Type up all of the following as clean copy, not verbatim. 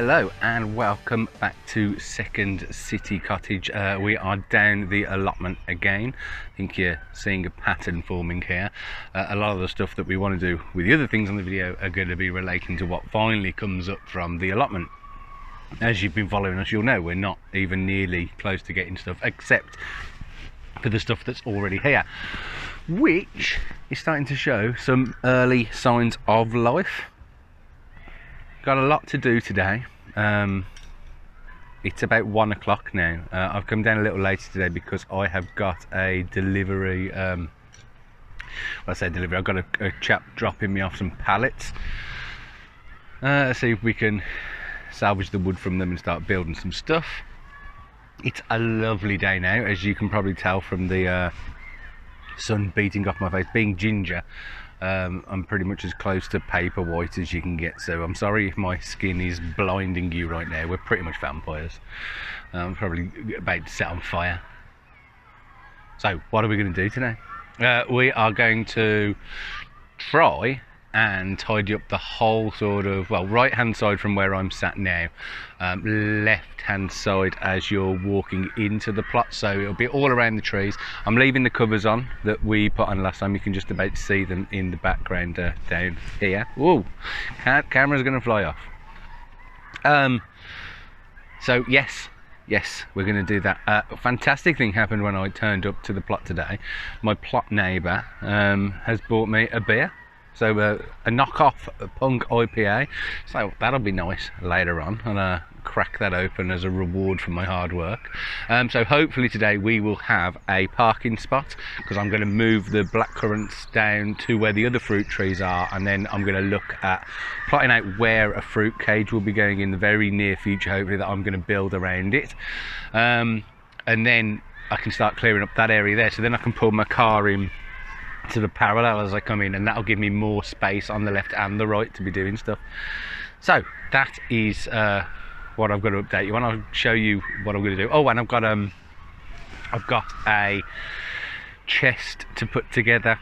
Hello and welcome back to Second City Cottage. We are down the allotment again. I think you're seeing a pattern forming here. A lot of the stuff that we want to do with the other things on the video are going to be relating to what finally comes up from the allotment. As you've been following us, you'll know we're not even nearly close to getting stuff, except for the stuff that's already here, which is starting to show some early signs of life. Got a lot to do today. It's about 1 o'clock now. I've come down a little later today because I have got a delivery. Well, I say delivery, I've got a chap dropping me off some pallets. Let's see if we can salvage the wood from them and start building some stuff. It's a lovely day now, as you can probably tell from the sun beating off my face. Being ginger, I'm pretty much as close to paper white as you can get, so I'm sorry if my skin is blinding you right now. We're pretty much vampires. I'm probably about to set on fire. So what are we going to do today? We are going to try and tidy up the whole sort of, well, right hand side from where I'm sat now, left hand side as you're walking into the plot, so it'll be all around the trees. I'm leaving the covers on that we put on last time. You can just about see them in the background down here. Whoa, camera's gonna fly off. So yes, we're going to do that. A fantastic thing happened when I turned up to the plot today. My plot neighbour has bought me a beer. So a knockoff punk IPA, so that'll be nice later on, and crack that open as a reward for my hard work. So hopefully today we will have a parking spot, because I'm going to move the blackcurrants down to where the other fruit trees are, and then I'm going to look at plotting out where a fruit cage will be going in the very near future, hopefully, that I'm going to build around it. And then I can start clearing up that area there, so then I can pull my car in to the parallel as I come in, and that'll give me more space on the left and the right to be doing stuff. So that is what I've got to update you on. I'll show you what I'm going to do. Oh, and I've got a chest to put together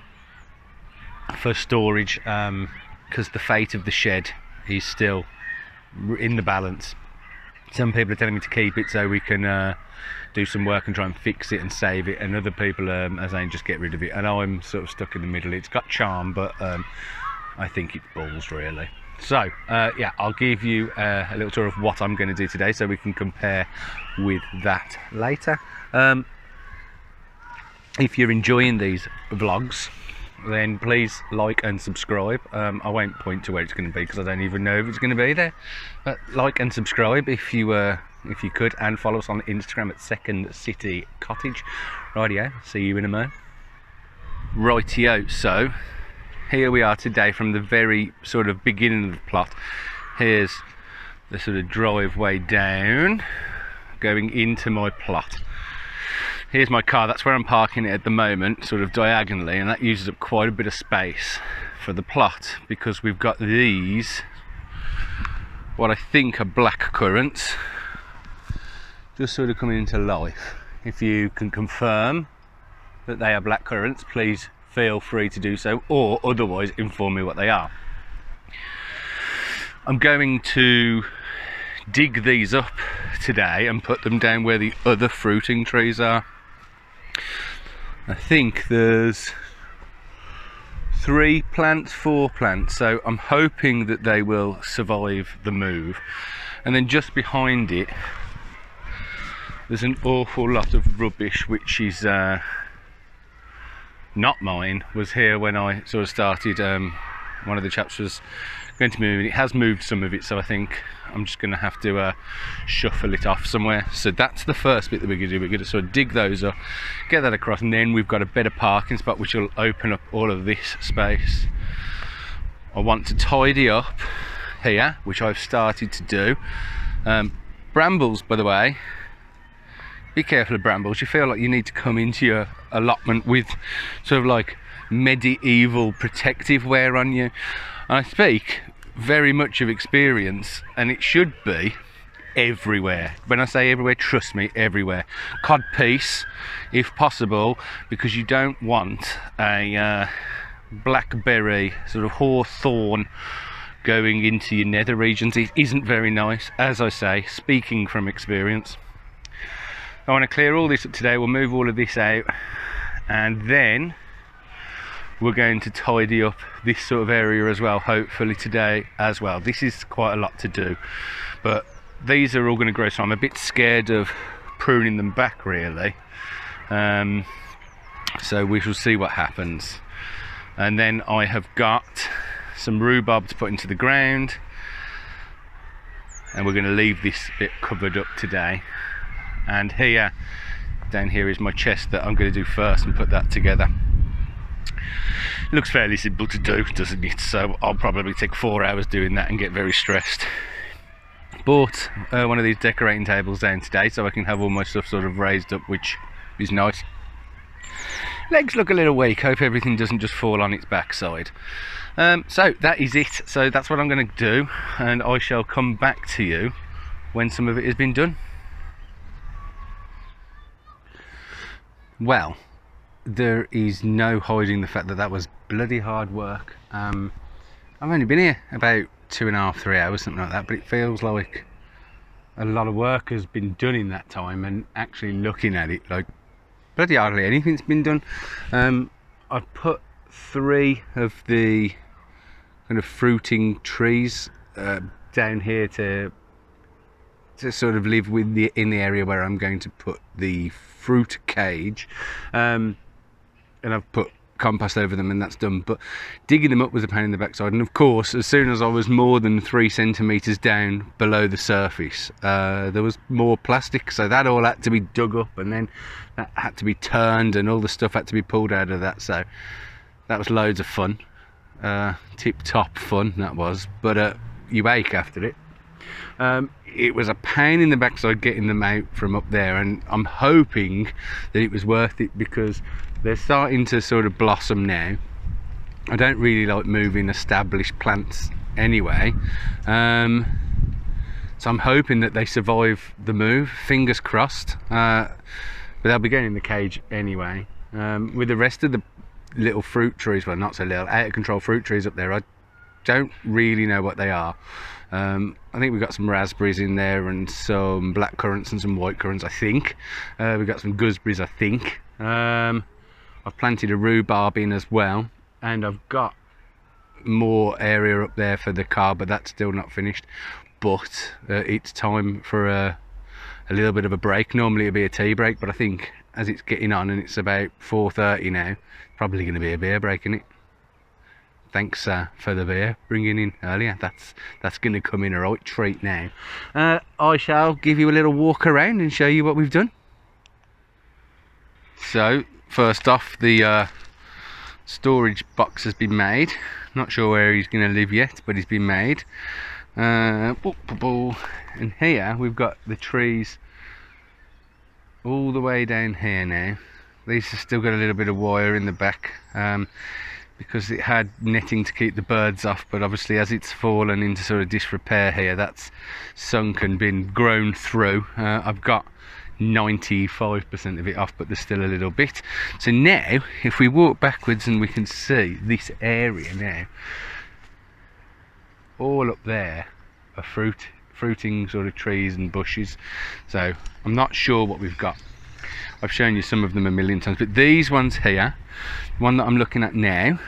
for storage, because the fate of the shed is still in the balance. Some people are telling me to keep it so we can do some work and try and fix it and save it, and other people are saying just get rid of it, and I'm sort of stuck in the middle. It's got charm, but I think it's balls, really. So yeah, I'll give you a little tour of what I'm going to do today so we can compare with that later. If you're enjoying these vlogs, then please like and subscribe. I won't point to where it's going to be because I don't even know if it's going to be there, but like and subscribe if you could, and follow us on Instagram at Second City Cottage. Rightio, see you in a moment. Rightio, so here we are today from the very sort of beginning of the plot. Here's the sort of driveway down going into my plot. Here's my car, that's where I'm parking it at the moment, sort of diagonally, and that uses up quite a bit of space for the plot, because we've got these, what I think are blackcurrants, just sort of coming into life. If you can confirm that they are blackcurrants, please feel free to do so, or otherwise inform me what they are. I'm going to dig these up today and put them down where the other fruiting trees are. I think there's 4 plants, so I'm hoping that they will survive the move. And then just behind it there's an awful lot of rubbish, which is not mine. Was here when I sort of started. One of the chaps was going to move it. It has moved some of it, so I think I'm just going to have to shuffle it off somewhere. So that's the first bit that we're going to do. We're going to sort of dig those up, get that across, and then we've got a better parking spot which will open up all of this space. I want to tidy up here, which I've started to do. Brambles, by the way, be careful of brambles. You feel like you need to come into your allotment with sort of like medieval protective wear on you. I speak very much of experience, and it should be everywhere. When I say everywhere, trust me, everywhere. Codpiece, if possible, because you don't want a blackberry, sort of hawthorn going into your nether regions. It isn't very nice, as I say, speaking from experience. I want to clear all this up today. We'll move all of this out, and then we're going to tidy up this sort of area as well, hopefully today as well. This is quite a lot to do, but these are all going to grow, so I'm a bit scared of pruning them back really. So we shall see what happens. And then I have got some rhubarb to put into the ground, and we're going to leave this bit covered up today. And here, down here, is my chest that I'm going to do first and put that together. It looks fairly simple to do, doesn't it? So I'll probably take 4 hours doing that and get very stressed. Bought one of these decorating tables down today so I can have all my stuff sort of raised up, which is nice. Legs look a little weak. Hope everything doesn't just fall on its backside. So that is it. So that's what I'm going to do, and I shall come back to you when some of it has been done. Well, there is no hiding the fact that that was bloody hard work. I've only been here about 2.5, 3 hours, something like that, but it feels like a lot of work has been done in that time. And actually looking at it, like, bloody hardly anything's been done. I've put 3 of the kind of fruiting trees down here to sort of live with in the area where I'm going to put the fruit cage, and I've put compost over them, and that's done. But digging them up was a pain in the backside, and of course as soon as I was more than 3 centimeters down below the surface, there was more plastic, so that all had to be dug up, and then that had to be turned, and all the stuff had to be pulled out of that. So that was loads of fun, tip-top fun that was, but you ache after it. It was a pain in the backside getting them out from up there, and I'm hoping that it was worth it because they're starting to sort of blossom now. I don't really like moving established plants anyway, so I'm hoping that they survive the move, fingers crossed. But they'll be going in the cage anyway. With the rest of the little fruit trees, well, not so little, out of control fruit trees up there, I don't really know what they are. I think we've got some raspberries in there, and some black currants and some white currants, I think. We've got some gooseberries, I think. I've planted a rhubarb in as well, and I've got more area up there for the car, but that's still not finished. But it's time for a little bit of a break. Normally it'd be a tea break, but I think as it's getting on and it's about 4:30 now, probably going to be a beer break, isn't it? Thanks for the beer bringing in earlier. That's going to come in a right treat now. I shall give you a little walk around and show you what we've done. So first off, the storage box has been made. Not sure where he's going to live yet, but he's been made. And here we've got the trees all the way down here now. These have still got a little bit of wire in the back, because it had netting to keep the birds off, but obviously as it's fallen into sort of disrepair here, that's sunk and been grown through. I've got 95% of it off, but there's still a little bit. So now if we walk backwards, and we can see this area now, all up there are fruiting sort of trees and bushes. So I'm not sure what we've got. I've shown you some of them a million times, but these ones here, one that I'm looking at now,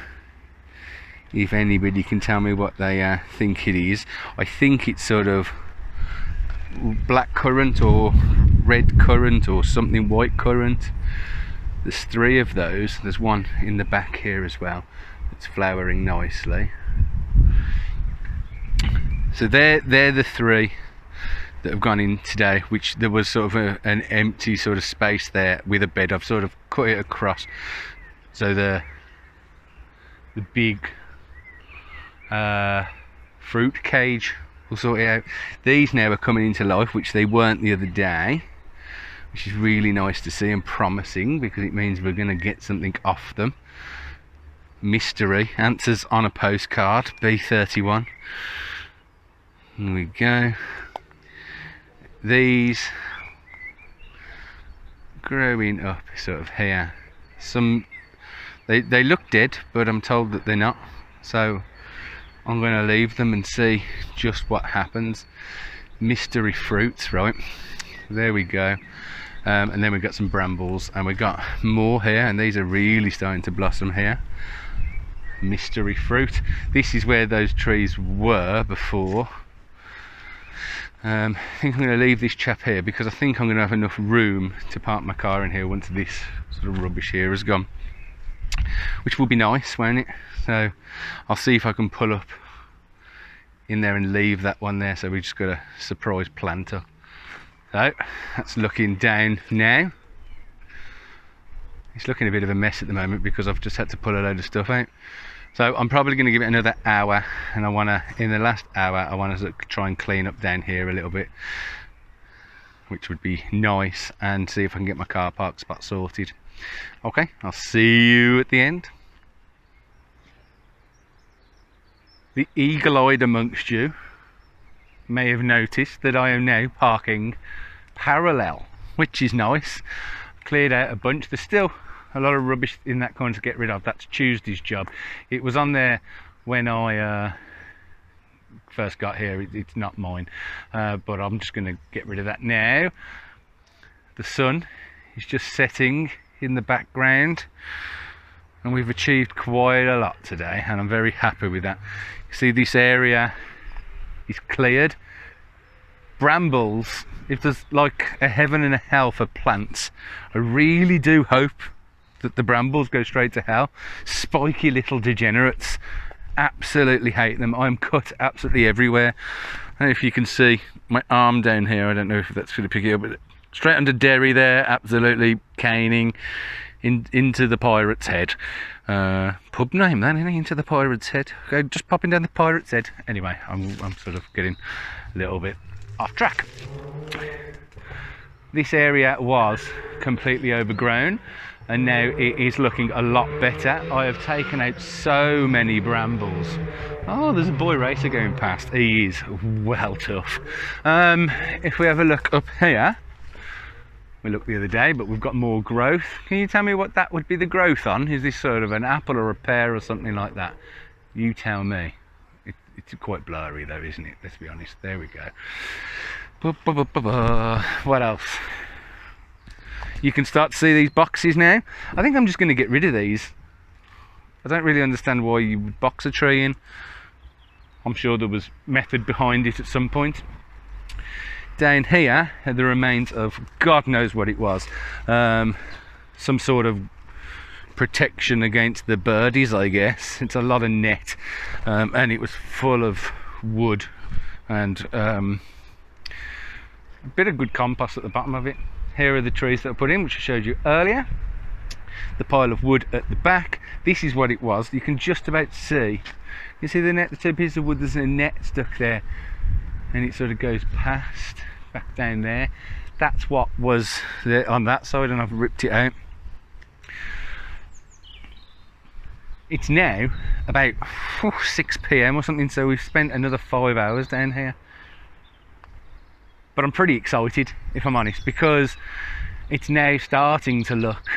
if anybody can tell me what they think it is, I think it's sort of black currant or red currant or something, white currant. There's 3 of those. There's one in the back here as well that's flowering nicely. So they're the 3 that have gone in today, which there was sort of an empty sort of space there with a bed. I've sort of cut it across, so the big fruit cage will sort it out. These now are coming into life, which they weren't the other day, which is really nice to see and promising, because it means we're going to get something off them. Mystery answers on a postcard, B31. Here we go. These growing up sort of here. Some they look dead, but I'm told that they're not. So I'm going to leave them and see just what happens. Mystery fruits, right? There we go. And then we've got some brambles, and we've got more here, and these are really starting to blossom here. Mystery fruit. This is where those trees were before. I think I'm going to leave this chap here because I think I'm going to have enough room to park my car in here once this sort of rubbish here has gone, which will be nice, won't it? So I'll see if I can pull up in there and leave that one there. So we just got a surprise planter. So that's looking down now. It's looking a bit of a mess at the moment because I've just had to pull a load of stuff out. So I'm probably going to give it another hour, and I want to, in the last hour, I want to try and clean up down here a little bit, which would be nice, and see if I can get my car park spot sorted. Okay, I'll see you at the end. The eagle-eyed amongst you may have noticed that I am now parking parallel, which is nice. Cleared out a bunch. There's still a lot of rubbish in that corner to get rid of. That's Tuesday's job. It was on there when I first got here. It's not mine, but I'm just going to get rid of that now. The sun is just setting in the background, and we've achieved quite a lot today, and I'm very happy with that. See, this area is cleared. Brambles, if there's like a heaven and a hell for plants, I really do hope that the brambles go straight to hell. Spiky little degenerates, absolutely hate them. I'm cut absolutely everywhere. I don't know if you can see my arm down here, I don't know if that's going to pick it up, but straight under Derry there, absolutely caning into the Pirate's Head. Pub name that, isn't it? Into the Pirate's Head. Okay, just popping down the Pirate's Head. Anyway, I'm sort of getting a little bit off track. This area was completely overgrown, and now it is looking a lot better. I have taken out so many brambles. Oh, there's a boy racer going past. He is well tough. If we have a look up here, we looked the other day, but we've got more growth. Can you tell me what that would be the growth on? Is this sort of an apple or a pear or something like that? You tell me. It's quite blurry though, isn't it? Let's be honest. There we go. What else? You can start to see these boxes now. I think I'm just going to get rid of these. I don't really understand why you would box a tree in. I'm sure there was method behind it at some point. Down here are the remains of God knows what it was. Some sort of protection against the birdies, I guess. It's a lot of net, and it was full of wood and a bit of good compost at the bottom of it. Here are the trees that I put in, which I showed you earlier. The pile of wood at the back. This is what it was. You can just about see. You see the net, the two pieces of wood, there's a net stuck there, and it sort of goes past, back down there. That's what was there on that side, and I've ripped it out. It's now about 6 PM or something, so we've spent another 5 hours down here. But I'm pretty excited, if I'm honest, because it's now starting to look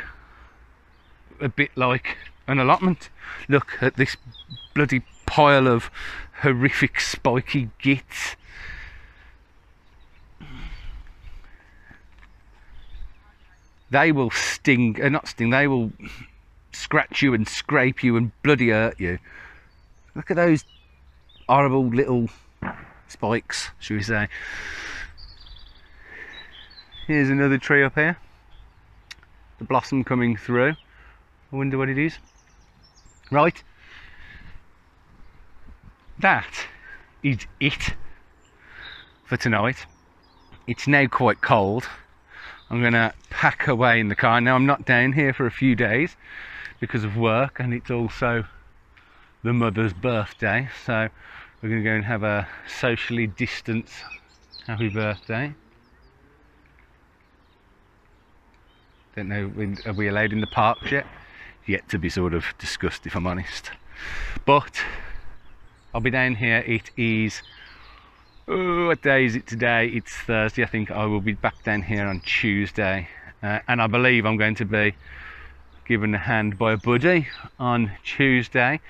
a bit like an allotment. Look at this bloody pile of horrific spiky gits. They will sting, not sting, they will scratch you and scrape you and bloody hurt you. Look at those horrible little spikes, should we say. Here's another tree up here. The blossom coming through. I wonder what it is. Right. That is it for tonight. It's now quite cold. I'm going to pack away in the car. Now, I'm not down here for a few days because of work, and it's also the mother's birthday, so we're going to go and have a socially distanced happy birthday. Don't know, are we allowed in the parks yet? Yet to be sort of discussed, if I'm honest. But I'll be down here. It is, what day is it today? It's Thursday. I think I will be back down here on Tuesday, and I believe I'm going to be given a hand by a buddy on Tuesday,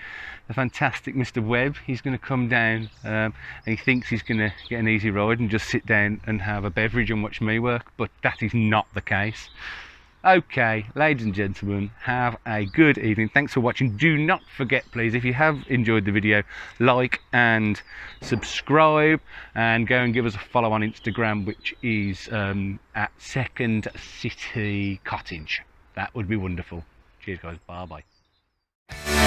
the fantastic Mr. Webb. He's going to come down and he thinks he's going to get an easy ride and just sit down and have a beverage and watch me work, but that is not the case. Okay, ladies and gentlemen, have a good evening. Thanks for watching. Do not forget, please, if you have enjoyed the video, like and subscribe, and go and give us a follow on Instagram, which is at Second City Cottage. That would be wonderful. Cheers, guys. Bye bye.